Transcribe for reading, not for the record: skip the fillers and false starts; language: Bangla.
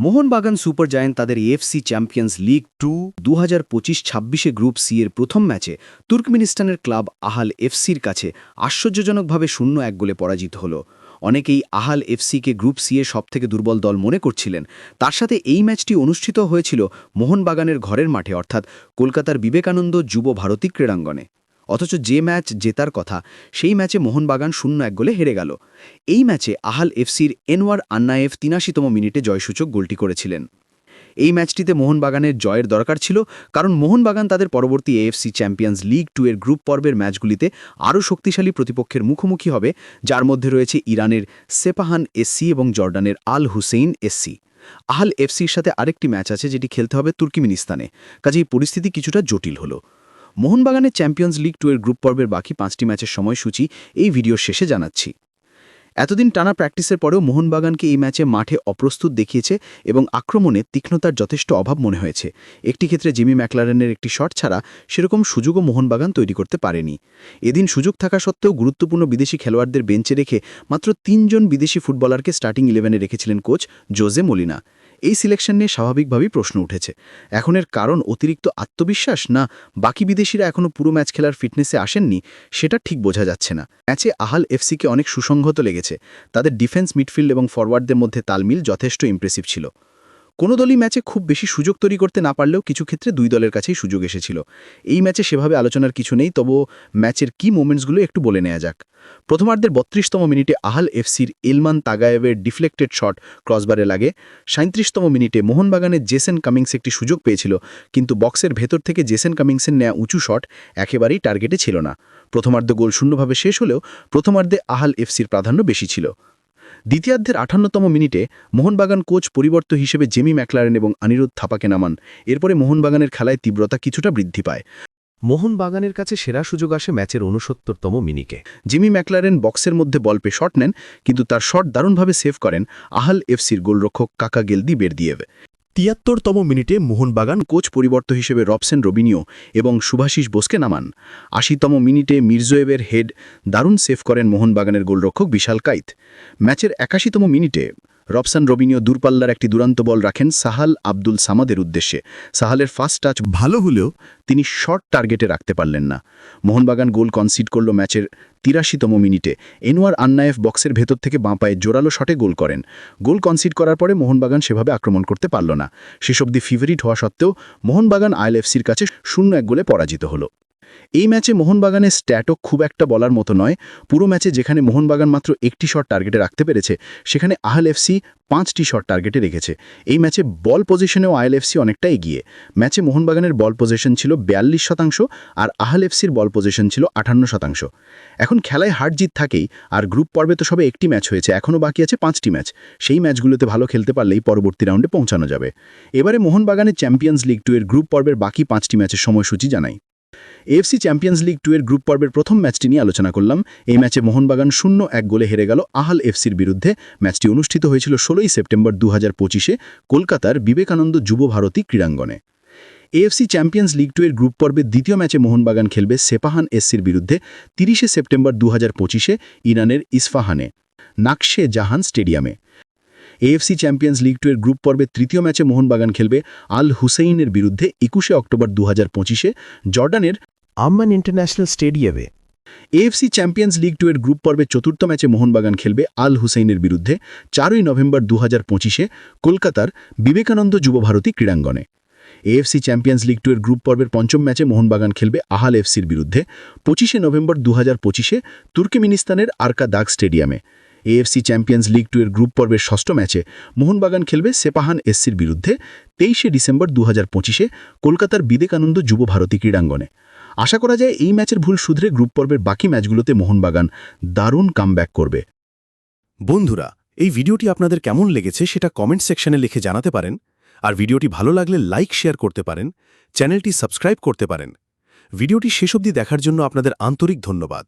মোহনবাগান সুপার জায়ান্ট তাদের AFC champions league 2025-26 group C এর প্রথম ম্যাচে তুর্কমেনিস্তানের ক্লাব আহাল এফসির কাছে আশ্চর্যজনকভাবে 0-1 গোলে পরাজিত হল। অনেকেই আহাল এফসিকে গ্রুপ সি এর সবথেকে দুর্বল দল মনে করছিলেন। তার সাথে এই ম্যাচটি অনুষ্ঠিত হয়েছিল মোহনবাগানের ঘরের মাঠে, অর্থাৎ কলকাতার বিবেকানন্দ যুব ভারতী ক্রীড়াঙ্গনে। অথচ যে ম্যাচ জেতার কথা, সেই ম্যাচে মোহনবাগান 0-1 গোলে হেরে গেল। এই ম্যাচে আহাল এফসির এনওয়ার আন্নায়েভ 83তম মিনিটে জয়সূচক গোলটি করেছিলেন। এই ম্যাচটিতে মোহনবাগানের জয়ের দরকার ছিল, কারণ মোহনবাগান তাদের পরবর্তী এএফসি চ্যাম্পিয়ন্স লিগ 2 এর গ্রুপ পর্বের ম্যাচগুলিতে আরও শক্তিশালী প্রতিপক্ষের মুখোমুখি হবে, যার মধ্যে রয়েছে ইরানের সেপাহান এসসি এবং জর্ডানের আল হুসেইন এসসি। আহাল এফসির সাথে আরেকটি ম্যাচ আছে, যেটি খেলতে হবে তুর্কমেনিস্তানে। কাজেই পরিস্থিতি কিছুটা জটিল হল। মোহনবাগানের চ্যাম্পিয়ন্স লিগ 2 এর গ্রুপ পর্বের বাকি 5টি ম্যাচের সময়সূচি এই ভিডিওর শেষে জানাচ্ছি। এতদিন টানা প্র্যাকটিসের পরেও মোহনবাগানকে এই ম্যাচে মাঠে অপ্রস্তুত দেখিয়েছে এবং আক্রমণে তীক্ষ্ণতার যথেষ্ট অভাব মনে হয়েছে। একটি ক্ষেত্রে জিমি ম্যাকলারেনের একটি শট ছাড়া সেরকম সুযোগও মোহনবাগান তৈরি করতে পারেনি। এদিন সুযোগ থাকা সত্ত্বেও গুরুত্বপূর্ণ বিদেশি খেলোয়াড়দের বেঞ্চে রেখে মাত্র 3 জন বিদেশি ফুটবলারকে স্টার্টিং 11-এ রেখেছিলেন কোচ জোজে মোলিনা। এই সিলেকশন নিয়ে স্বাভাবিকভাবেই প্রশ্ন উঠেছে। এখন এর কারণ অতিরিক্ত আত্মবিশ্বাস, না বাকি বিদেশিরা এখনও পুরো ম্যাচ খেলার ফিটনেসে আসেননি, সেটা ঠিক বোঝা যাচ্ছে না। ম্যাচে আহাল এফসিকে অনেক সুসংহত লেগেছে। তাদের ডিফেন্স, মিডফিল্ড এবং ফরওয়ার্ডদের মধ্যে তালমিল যথেষ্ট ইমপ্রেসিভ ছিল। কোনো দলই ম্যাচে খুব বেশি সুযোগ তৈরি করতে না পারলেও কিছু ক্ষেত্রে দুই দলের কাছেই সুযোগ এসেছিল। এই ম্যাচে সেভাবে আলোচনার কিছু নেই, তবুও ম্যাচের কি মোমেন্টসগুলো একটু বলে নেওয়া যাক। প্রথমার্ধের 32তম মিনিটে আহাল এফসির ইলমান তাগায়েভের ডিফ্লেক্টেড শট ক্রসবারে লাগে। 37তম মিনিটে মোহনবাগানের জেসেন কামিংস একটি সুযোগ পেয়েছিল, কিন্তু বক্সের ভেতর থেকে জেসেন কামিংসের নেয়া উঁচু শট একেবারেই টার্গেটে ছিল না। প্রথমার্ধে গোল শূন্যভাবে শেষ হলেও প্রথমার্ধে আহাল এফসির প্রাধান্য বেশি ছিল। দ্বিতীয়ার্ধের 58তম মিনিটে মোহনবাগান কোচ পরিবর্তন হিসেবে জেমি ম্যাকলারেন এবং অনিরুদ্ধ থাপাকে নামান। এরপরে মোহনবাগানের খেলায় তীব্রতা কিছুটা বৃদ্ধি পায়। মোহনবাগানের কাছে সেরা সুযোগ আসে ম্যাচের 69তম মিনিটে। জিমি ম্যাকলারেন বক্সের মধ্যে বল পেয়ে শট নেন, কিন্তু তার শট দারুণভাবে সেভ করেন আহাল এফসির গোলরক্ষক কাকা গেলদি বেরদিয়েভ। 73তম মিনিটে মোহনবাগান কোচ পরিবর্তন হিসেবে রবসেন রবিনিও এবং শুভাশিস বোসকে নামান। 80তম মিনিটে মির্জোয়েভের হেড দারুণ সেভ করেন মোহনবাগানের গোলরক্ষক বিশাল কাইত। ম্যাচের 81তম মিনিটে রবসন রবিনিও দূরপাল্লার একটি দুরান্ত বল রাখেন সাহাল আব্দুল সামাদের উদ্দেশ্যে। সাহালের ফার্স্ট টাচ ভালো হলেও তিনি শর্ট টার্গেটে রাখতে পারলেন না। মোহনবাগান গোল কনসিড করল ম্যাচের 83তম মিনিটে। এনওয়ার আন্নায়েভ বক্সের ভেতর থেকে বাঁ পায়ে জোরালো শটে গোল করেন। গোল কনসিড করার পরে মোহনবাগান সেভাবে আক্রমণ করতে পারল না। শেষ অবধি ফেভারিট হওয়া সত্ত্বেও মোহনবাগান আইএল এফসির কাছে 0-1 গোলে পরাজিত হল। এই ম্যাচে মোহনবাগানের স্ট্যাটও খুব একটা বলার মতো নয়। পুরো ম্যাচে যেখানে মোহনবাগান মাত্র একটি শট টার্গেটে রাখতে পেরেছে, সেখানে আহাল এফসি 5টি শট টার্গেটে রেখেছে। এই ম্যাচে বল পজিশনেও আইএল এফসি অনেকটা এগিয়ে। ম্যাচে মোহনবাগানের বল পজিশন ছিল 42% আর আহাল এফসির বল পজিশন ছিল 58%। এখন খেলায় হার জিত থাকেই, আর গ্রুপ পর্বে তো সবে একটি ম্যাচ হয়েছে, এখনও বাকি আছে 5টি ম্যাচ। সেই ম্যাচগুলোতে ভালো খেলতে পারলেই পরবর্তী রাউন্ডে পৌঁছানো যাবে। এবারে মোহনবাগানের চ্যাম্পিয়ন্স লিগ 2 এর গ্রুপ পর্বের বাকি 5টি ম্যাচের সময়সূচি জানাই। এএফসি চ্যাম্পিয়ন্স লিগ 2 এর গ্রুপ পর্বের প্রথম ম্যাচটি নিয়ে আলোচনা করলাম। এই ম্যাচে মোহনবাগান 0-1 গোলে হেরে গেল আহাল এফসির বিরুদ্ধে। ম্যাচটি অনুষ্ঠিত হয়েছিল 16 সেপ্টেম্বর 2025-এ কলকাতার বিবেকানন্দ যুব ভারতী ক্রীড়াঙ্গনে। এএফসি চ্যাম্পিয়ন্স লিগ 2 এর গ্রুপ পর্বের দ্বিতীয় ম্যাচে মোহনবাগান খেলবে সেপাহান এসসির বিরুদ্ধে 30 সেপ্টেম্বর 2025-এ ইরানের ইস্ফাহানে নাকশে জাহান স্টেডিয়ামে। এএফসি চ্যাম্পিয়ন্স লিগ 2 এর গ্রুপ পর্বের তৃতীয় ম্যাচে মোহনবাগান খেলবে আল হুসেইনের বিরুদ্ধে 21 অক্টোবর 2025-এ জর্ডানের আম্মান ইন্টারন্যাশনাল স্টেডিয়ামে। এএফসি চ্যাম্পিয়ন্স লিগ 2 এর গ্রুপ পর্বের চতুর্থ ম্যাচে মোহনবাগান খেলবে আল হুসেইনের বিরুদ্ধে 4 নভেম্বর 2025-এ কলকাতার বিবেকানন্দ যুব ভারতী ক্রীড়াঙ্গনে। এএফসি চ্যাম্পিয়ন্স লিগ 2 এর গ্রুপ পর্বের পঞ্চম ম্যাচে মোহনবাগান খেলবে আহাল এফসির বিরুদ্ধে 25 নভেম্বর 2025-এ তুর্কমেনিস্তানের আরকা দাগ স্টেডিয়ামে। এএফসি চ্যাম্পিয়ন্স লিগ 2 এর গ্রুপ পর্বের ষষ্ঠ ম্যাচে মোহনবাগান খেলবে সেপাহান এসসির বিরুদ্ধে 23 ডিসেম্বর 2025-এ কলকাতার বিবেকানন্দ যুব ভারতী ক্রীড়াঙ্গনে। আশা করা যায় এই ম্যাচের ভুল শুধরে গ্রুপ পর্বের বাকি ম্যাচগুলোতে মোহনবাগান দারুণ কামব্যাক করবে। বন্ধুরা, এই ভিডিওটি আপনাদের কেমন লেগেছে সেটা কমেন্ট সেকশনে লিখে জানাতে পারেন। আর ভিডিওটি ভালো লাগলে লাইক, শেয়ার করতে পারেন, চ্যানেলটি সাবস্ক্রাইব করতে পারেন। ভিডিওটি শেষ অবধি দেখার জন্য আপনাদের আন্তরিক ধন্যবাদ।